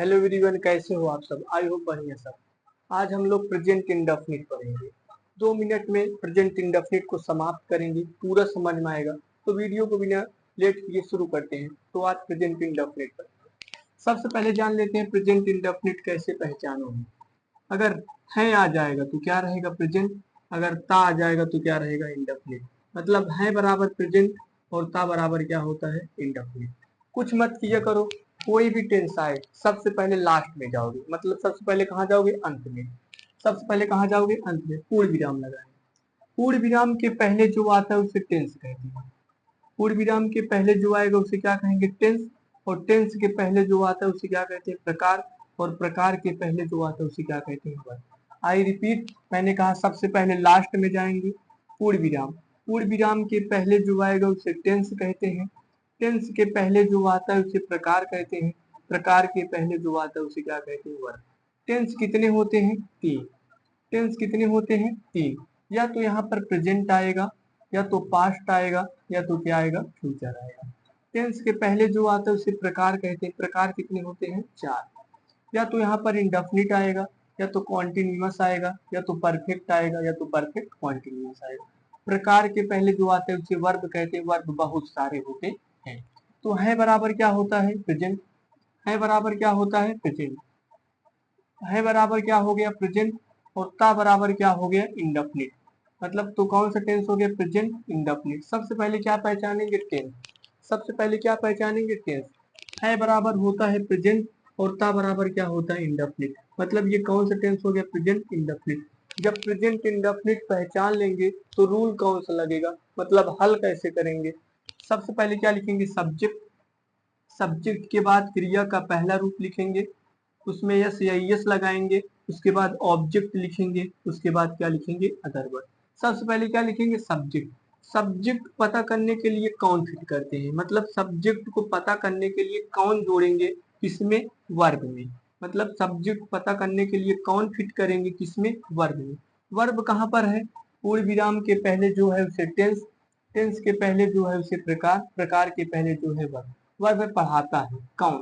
Hello everyone, कैसे हो आप सब। आई होप बढ़िया सब। आज हम लोग प्रेजेंट इंडेफिनिट पढ़ेंगे। 2 मिनट में प्रेजेंट इंडेफिनिट को समाप्त करेंगे, पूरा समझ में आएगा। तो वीडियो को बिना लेट किए शुरू करते हैं। तो आज प्रेजेंट इंडेफिनिट पर सबसे पहले जान लेते हैं प्रेजेंट इंडेफिनिट कैसे पहचानोगे। अगर है आ जाएगा तो क्या रहेगा प्रेजेंट, अगर ता आ जाएगा तो क्या रहेगा इंडेफिनिट। मतलब है बराबर प्रेजेंट और ता बराबर क्या होता है इंडेफिनिट। कुछ मत किया करो, कोई भी टेंस आए सबसे पहले लास्ट में जाओगे, मतलब सबसे पहले कहाँ जाओगे, अंत में। सबसे पहले कहाँ जाओगे, अंत में। पूर्ण विराम लगाएंगे। पूर्ण विराम के पहले जो आता है उसे टेंस कहते हैं। पूर्ण विराम के पहले जो आएगा उसे क्या कहेंगे, टेंस। और टेंस के पहले जो आता है उसे क्या कहते हैं, प्रकार। और प्रकार के पहले जो आता है उसे क्या कहते हैं, वर्ग। आई रिपीट, मैंने कहा सबसे पहले लास्ट में जाएंगे पूर्ण विराम। पूर्ण विराम के पहले जो आएगा उसे टेंस कहते हैं। टेंस के पहले जो आता है उसे प्रकार कहते हैं। प्रकार के पहले जो आता है उसे क्या कहते हैं, वर्ग। टेंस कितने होते हैं, 3। टेंस कितने होते हैं, 3। या तो यहाँ पर प्रेजेंट आएगा, या तो पास्ट आएगा, या तो क्या आएगा, फ्यूचर आएगा। टेंस के पहले जो आता है उसे प्रकार कहते हैं। प्रकार कितने होते हैं, 4। या तो यहाँ पर इंडेफिनिट आएगा, या तो कॉन्टिन्यूअस आएगा, या तो परफेक्ट आएगा, या तो परफेक्ट कॉन्टिन्यूअस आएगा। प्रकार के पहले जो आते हैं उसे वर्ब कहते हैं। वर्ब बहुत सारे होते हैं। तो है बराबर क्या होता है, प्रेजेंट। है बराबर क्या होता है, प्रेजेंट। है बराबर क्या हो गया, प्रेजेंट। और ता बराबर क्या हो गया, इंडेफिनिट। मतलब तो कौन सा टेंस हो गया, प्रेजेंट इंडेफिनिट। सबसे पहले क्या पहचानेंगे, टेंस। सबसे पहले क्या पहचानेंगे, टेंस। है बराबर होता है प्रेजेंट और ता बराबर क्या होता है, इंडेफिनिट। मतलब ये कौन सा टेंस हो गया, प्रेजेंट इंडेफिनिट। जब प्रेजेंट इंडेफिनिट पहचान लेंगे तो रूल कौन सा लगेगा, मतलब हल कैसे करेंगे। सबसे पहले क्या लिखेंगे, सब्जेक्ट। सब्जेक्ट के बाद क्रिया का पहला रूप लिखेंगे, उसमें यस या यस लगाएंगे। उसके बाद ऑब्जेक्ट लिखेंगे, उसके बाद क्या लिखेंगे, अदर वर्ड। सबसे पहले क्या लिखेंगे, सब्जेक्ट। सब्जेक्ट पता करने के लिए कौन फिट करते हैं, मतलब सब्जेक्ट को पता करने के लिए कौन जोड़ेंगे, किसमें, वर्ब में। मतलब सब्जेक्ट पता करने के लिए कौन फिट करेंगे, किसमें, वर्ब में। वर्ब कहाँ पर है, पूर्ण विराम के पहले जो है उसे टेंस। टेंस के पहले जो है उसे प्रकार। प्रकार के पहले जो है वर्ब। वर्ब है पढ़ाता है, कौन।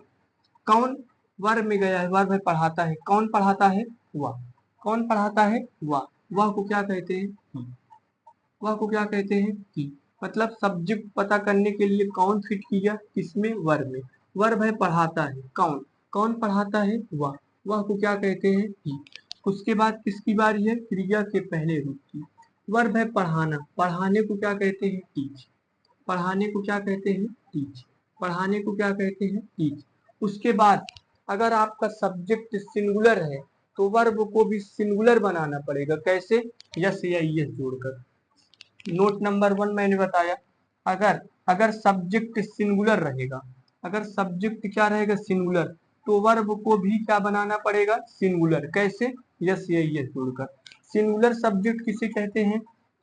कौन वर्ब में गया है, वर्ब है पढ़ाता है। कौन पढ़ाता है, वह। कौन पढ़ाता है, वह। वह को क्या कहते हैं, he। वह को क्या कहते हैं, he। मतलब सब्जेक्ट पता करने के लिए कौन फिट किया, किसमें, वर्ब में। वर्ब है पढ़ाता है, कौन। कौन पढ़ाता है, वह। वह को क्या कहते हैं, he। उसके बाद किसकी बारी है, क्रिया के पहले रूप की। वर्ब है पढ़ाना, पढ़ाने को क्या कहते हैं, टीच। पढ़ाने को क्या कहते हैं, टीच। पढ़ाने को क्या कहते हैं, टीच। उसके बाद अगर आपका सब्जेक्ट सिंगुलर है तो वर्ब को भी सिंगुलर बनाना पड़ेगा। कैसे, यस या यस जोड़कर। नोट नंबर 1 मैंने बताया, अगर अगर सब्जेक्ट सिंगुलर रहेगा, अगर सब्जेक्ट क्या रहेगा, सिंगुलर, तो वर्ब को भी क्या बनाना पड़ेगा, सिंगुलर। कैसे, यस या यस जोड़कर। सिंगुलर सब्जेक्ट किसे कहते हैं,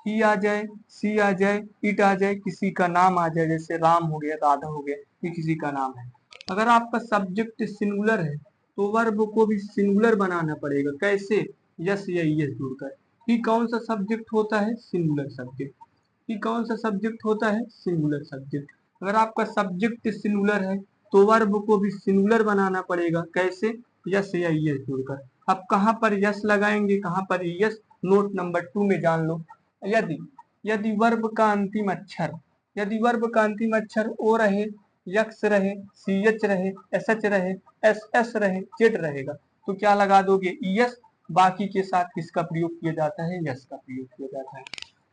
ही आ जाए, सी आ जाए, इट आ जाए, किसी का नाम आ जाए, जैसे राम हो गया, राधा हो गया, ये किसी का नाम है। अगर आपका सब्जेक्ट सिंगुलर है तो वर्ब को भी सिंगुलर बनाना पड़ेगा। कैसे, यस या यस जोड़कर। ही कौन सा सब्जेक्ट होता है, सिंगुलर सब्जेक्ट। ही कौन सा सब्जेक्ट होता है, सिंगुलर सब्जेक्ट। अगर आपका सब्जेक्ट सिंगुलर है तो वर्ब को भी सिंगुलर बनाना पड़ेगा। कैसे, यस या यस जोड़कर। अब कहाँ पर यस लगाएंगे, कहाँ पर यस, नोट नंबर 2 में जान लो। यदि यदि वर्ब का अंतिम अक्षर, यदि वर्ब का अंतिम अक्षर ओ रहे, यक्स रहे, सी एच रहे, एस एच रहे, एस एस रहे, जेड रहेगा, तो क्या लगा दोगे, यस। बाकी के साथ किसका प्रयोग किया जाता है, यस का प्रयोग किया जाता है।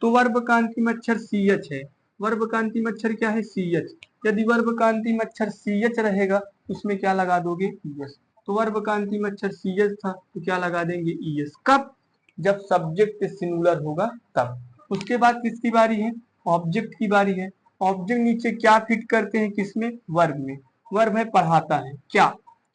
तो वर्ब का अंतिम अक्षर सी एच है। वर्ब का अंतिम अक्षर क्या है, सी एच। यदि वर्ब का अंतिम अक्षर सी एच रहेगा उसमें क्या लगा दोगे, यस। तो वर्ब का अंतिम अक्षर सी एच था तो क्या लगा देंगे, यस। कब, जब सब्जेक्ट सिंगुलर होगा तब। उसके बाद किसकी बारी है, ऑब्जेक्ट की बारी है। ऑब्जेक्ट नीचे क्या फिट करते हैं, किसमें, वर्ब में। वर्ब है पढ़ाता है, क्या।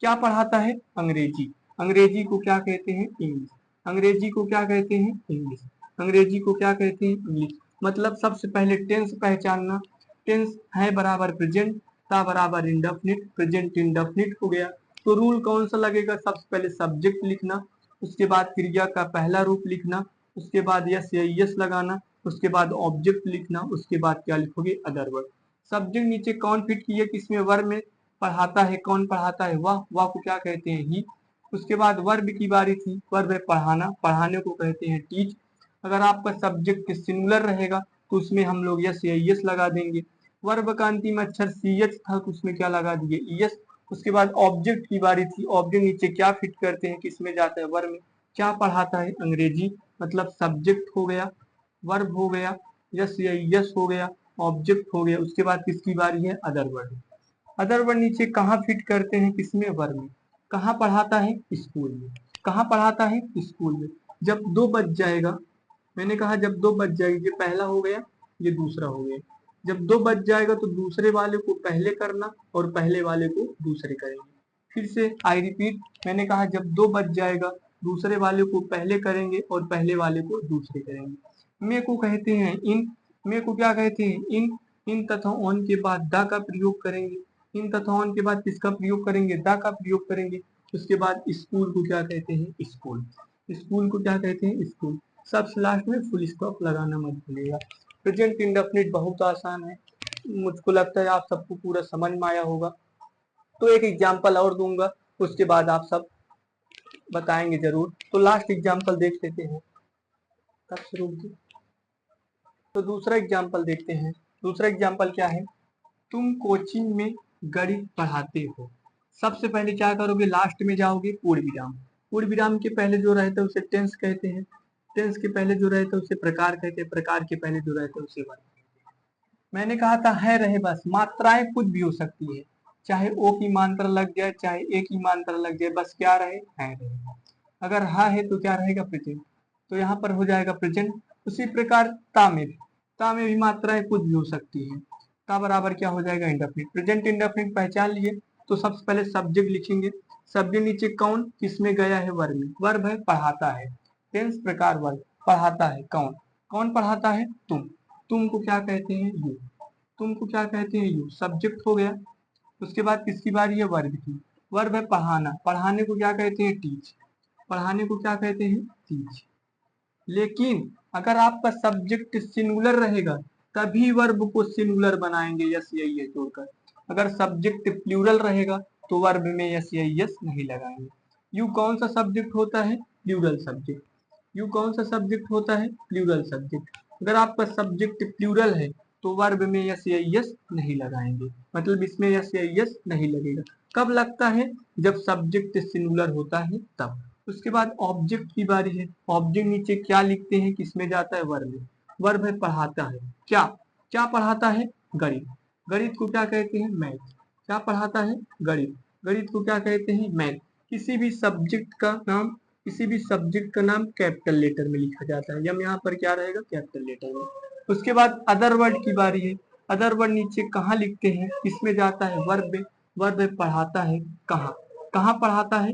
क्या पढ़ाता है, अंग्रेजी। अंग्रेजी को क्या कहते हैं, इंग्लिश। अंग्रेजी को क्या कहते हैं, इंग्लिश। अंग्रेजी को क्या कहते हैं, इंग्लिश। मतलब सबसे पहले टेंस पहचानना। टेंस है बराबर प्रेजेंट, ता बराबर इंडेफिनिट, प्रेजेंट इंडेफिनिट हो गया। तो रूल कौन सा लगेगा, सबसे पहले सब्जेक्ट लिखना, उसके बाद क्रिया का पहला रूप लिखना, उसके बाद यस या यस लगाना, उसके बाद ऑब्जेक्ट लिखना, उसके बाद क्या लिखोगे, अदर वर्ड। सब्जेक्ट नीचे कौन फिट किया, किसमें, वर्ब में। पढ़ाता है, कौन पढ़ाता है? वह। वह को क्या कहते हैं? ही। उसके बाद वर्ब की बारी थी, वर्ब है पढ़ाना, पढ़ाने को कहते हैं टीच। अगर आपका सब्जेक्ट सिंगुलर रहेगा तो उसमें हम लोग यस या यस लगा देंगे। वर्ब का अंतिम अक्षर सी एच था तो उसमें क्या लगा दिए? यस। उसके बाद ऑब्जेक्ट की बारी थी, ऑब्जेक्ट नीचे क्या फिट करते हैं, किसमें जाता है? वर्ब में। क्या पढ़ाता है? अंग्रेजी, मतलब सब्जेक्ट हो गया, वर्ब हो गया, यस या यस हो गया, ऑब्जेक्ट हो गया। उसके बाद किसकी बारी है? Other word. अदर वर्ड नीचे कहाँ फिट करते हैं? किसमें? वर्ब में। कहाँ पढ़ाता है? स्कूल में। कहाँ पढ़ाता है? स्कूल में। जब 2 बज जाएगा, मैंने कहा जब 2 बज जाएगी, ये पहला हो गया, ये दूसरा हो गया। जब 2 बज जाएगा तो दूसरे वाले को पहले करना और पहले वाले को दूसरे करेंगे। फिर से आई रिपीट, मैंने कहा जब 2 बज जाएगा दूसरे वाले को पहले करेंगे और पहले वाले को दूसरे करेंगे। मे को कहते हैं इन। मे को क्या कहते हैं? इन। इन तथा ऑन के बाद द का प्रयोग करेंगे। इन तथा ऑन के बाद किसका प्रयोग करेंगे? द का प्रयोग करेंगे। उसके बाद स्कूल को क्या कहते हैं? स्कूल। स्कूल को क्या कहते हैं? स्कूल। सबसे लास्ट में फुल स्टॉप लगाना मत भूलिएगा। प्रेजेंट इंडेफिनिट बहुत आसान है, मुझको लगता है आप सबको पूरा समझ में आया होगा। तो एक एग्जाम्पल और दूंगा, उसके बाद आप सब बताएंगे जरूर। तो लास्ट एग्जाम्पल देख लेते हैं, तब शुरू की। तो दूसरा एग्जाम्पल देखते हैं। दूसरा एग्जाम्पल क्या है? तुम कोचिंग में गणित पढ़ाते हो। सबसे पहले क्या करोगे? लास्ट में जाओगे, पूर्ण विराम। पूर्ण विराम के पहले जो रहता है उसे टेंस कहते हैं। टेंस के पहले जो रहता है उसे प्रकार कहते हैं। प्रकार के पहले जो रहता है उसे वर्ग। मैंने कहा था है रहे बस, मात्राएं कुछ भी हो सकती है, चाहे ओ की मात्रा लग जाए, चाहे ए की मात्रा लग जाए, बस क्या रहे? है रहे। अगर हा है तो क्या रहेगा? प्रेजेंट। तो यहाँ पर हो जाएगा प्रेजेंट। उसी प्रकार ता में भी, ता में भी मात्राएं कुछ भी हो सकती है। ता बराबर क्या हो जाएगा? इंडेफिनिट। प्रेजेंट इंडेफिनिट पहचान लिए तो सबसे पहले सब्जेक्ट लिखेंगे। सब्जेक्ट नीचे कौन किसमें गया है? वर्ब में। वर्ब है पढ़ाता है। टेंस प्रकार वर्ब। पढ़ाता है कौन? कौन पढ़ाता है? तुम। तुम को क्या कहते हैं? यू। तुम को क्या कहते हैं? यू। सब्जेक्ट हो गया। उसके बाद किसकी बारी है? वर्ब की। वर्ब है पढ़ाना, पढ़ाने को क्या कहते हैं? टीच। पढ़ाने को क्या कहते हैं? टीच। लेकिन अगर आपका सब्जेक्ट सिंगुलर रहेगा तभी वर्ब को सिंगुलर बनाएंगे यस या यस जोड़कर। अगर सब्जेक्ट प्लूरल रहेगा तो वर्ब में यस या यस नहीं लगाएंगे। यू कौन सा सब्जेक्ट होता है? Plural subject. यू कौन सा सब्जेक्ट होता है? Plural subject. अगर आपका सब्जेक्ट प्लूरल है तो वर्ब में यस या यस नहीं लगाएंगे, मतलब इसमें यस या यस नहीं लगेगा। कब लगता है? जब सब्जेक्ट सिंगुलर होता है तब। उसके बाद ऑब्जेक्ट की बारी है। ऑब्जेक्ट नीचे क्या लिखते हैं? किसमें जाता है? वर्ब में। वर्ब है पढ़ाता है। क्या? क्या पढ़ाता है? गणित। गणित को क्या कहते हैं? मैथ। क्या पढ़ाता है? गणित। गणित को क्या कहते हैं? मैथ। किसी भी सब्जेक्ट का नाम, किसी भी सब्जेक्ट का नाम कैपिटल लेटर में लिखा जाता है। यम यहाँ पर क्या रहेगा? कैपिटल लेटर में। उसके बाद अदर वर्ड की बारी है। अदर वर्ड नीचे कहाँ लिखते हैं? किसमें जाता है? वर्ब में। वर्ब पढ़ाता है कहाँ? कहाँ पढ़ाता है?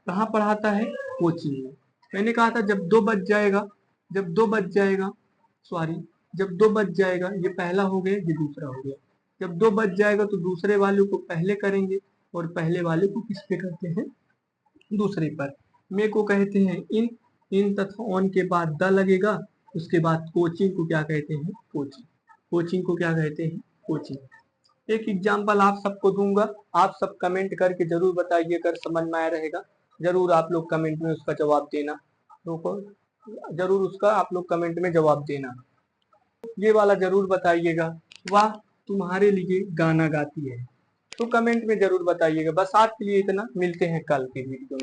कहाँ पढ़ाता है? कोचिंग में। मैंने कहा था जब 2 बज जाएगा, जब 2 बज जाएगा, सॉरी, जब 2 बज जाएगा, ये पहला हो गया, ये दूसरा हो गया। जब 2 बज जाएगा तो दूसरे वाले को पहले करेंगे और पहले वाले को किस पे करते हैं? दूसरे पर। मे को कहते हैं इन। इन तथा ऑन के बाद द लगेगा। उसके बाद कोचिंग को क्या कहते हैं? कोचिंग। कोचिंग को क्या कहते हैं? कोचिंग। एक एग्जाम्पल आप सबको दूंगा, आप सब कमेंट करके जरूर बताइए, अगर समझ में आया रहेगा जरूर आप लोग कमेंट में उसका जवाब देना। रुको, जरूर उसका आप लोग कमेंट में जवाब देना। ये वाला जरूर बताइएगा, वाह तुम्हारे लिए गाना गाती है। तो कमेंट में जरूर बताइएगा। बस आज के लिए इतना, मिलते हैं कल की वीडियो में।